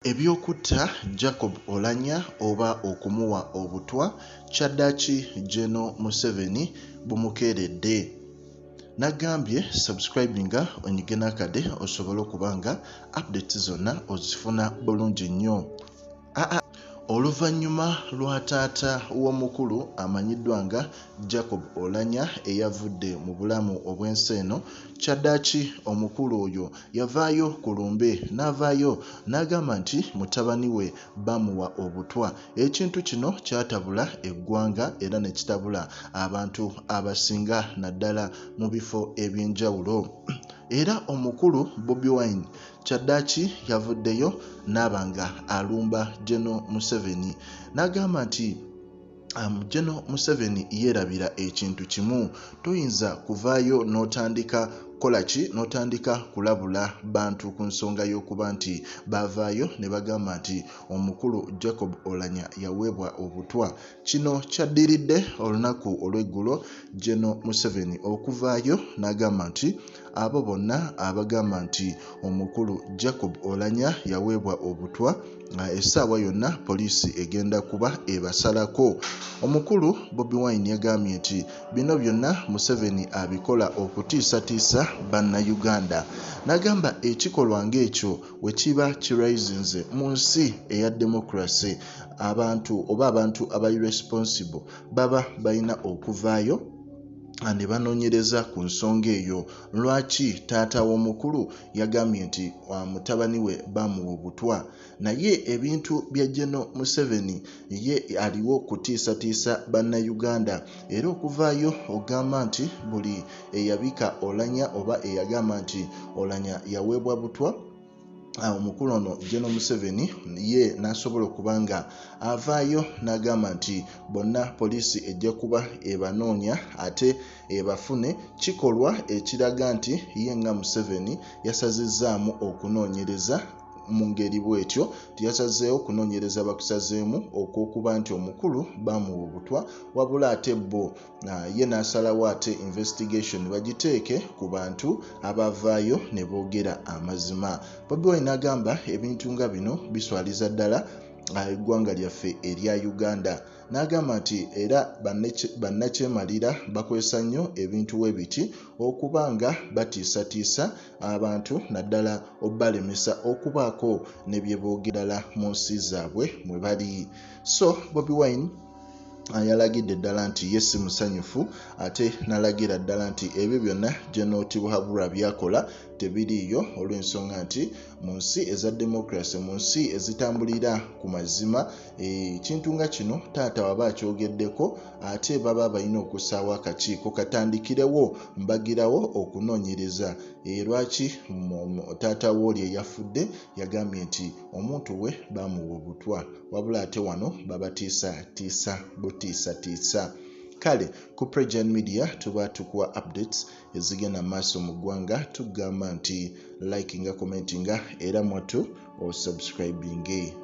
Ebyokutta Jacob Oulanya oba okumuwa obutwa kyaddaaki General Museveni bumukeeredde. Nagambye subscribinga onyige n'akade osobole okubanga updates zonna ozifuna bulungi nnyo. Oluvannyuma lwa taata w'omukulu amanyiddwa nga Jacob Oulanya eyavudde mu bulamu obw'ensi eno, kyaddaaki omukulu oyo yavaayo ku lumbe n'avaayo n'agamba nti mutabani we Bamuwa Obutwa. Ekintu kino kyatabula eggwanga era ne kitabula abantu abasinga naddala mu bifo eby'enjawulo. Era omukulu Bobi Wine kyaddaaki yavuddeyo n'abanga alumba General Museveni n'agamba nti General Museveni yeerabira ekintu kimu, toyinza kuvaayo n'otandika n'otandika kulabula bantu ku nsonga y'okuba nti bavaayo ne bagamba nti omukulu Jacob Oulanya yaweebwa obutwa. Kino kyaddiridde olunaku olw'eggulo General Museveni okuvaayo n'agamba nti abo bonna abagamba nti omukulu Jacob Oulanya yaweebwa obutwa essaawa yonna poliisi egenda kuba ebasalako. Omukulu Bobi Wine yagambye nti bino byonna Museveni abikola okutiisatiisa bannayuganda. N'agamba ekikolwa ng'ekyo we kiba kiraisinze mu nsi eya democracy, abantu aba irresponsible baba balina okuvaayo ne banoonyereza ku nsonga eyo. Lwaki taata w'omukulu yagambye nti mutabani we Bamuwa Obutwa, naye ebintu bya General Museveni ye aliwo kutiisatiisa bannayuganda. Era okuvaayo ogamba nti buli eyabika Oulanya oba eyagamba nti Oulanya yaweebwa butwa, omukulu ono General Museveni ye n'asobola okubanga avaayo n'agamba nti bonna poliisi ejja kuba ebanoonya ate ebafune. Kikolwa ekiraga nti ye nga Museveni yasazizzaamu okunoonyereza mu ngeri bw'etyo, tiyasazeewo kunoonyereza bakusazeemu okw'okuba nti omukulu Bamuwa Obutwa, wabula ate bo ye n'asalawo ate investigation bagiteeke ku bantu abavaayo ne boogera amazima. Bobi Wine agamba ebintu nga bino biswaliza ddala eggwanga lyaffe erya Uganda. N'agamba nti era bannakyemalira bakwesa nnyo ebintu we biti okuba nga batiisatiisa abantu naddala obbalemesa okubaako ne bye boogera mu nsi zaabwe mwe bali. So Bobi Wine yalagidde ddala nti ye si musanyufu, ate n'alagira ddala nti ebyo byonna General Tibuhaburwa byakola tebiriiyo, olw'ensonga nti mu nsi eza democracy, mu nsi ezitambulira ku mazima, ekintu nga kino taata waba akyogeddeko ate baba balina okussaawo akakiiko katandikirewo mbagirawo okunoonyereza lwaki taata w'oli eyafudde yagambye nti omuntu we Bamuwa Obutwa, wabula ate wano babatiisatiisa butiisatiisa. Kale ku Pregen Media tuba tukuwa updates ezigenda maaso mu ggwanga, tugamba nti likinga, commentinga era mwattu o subscribinge.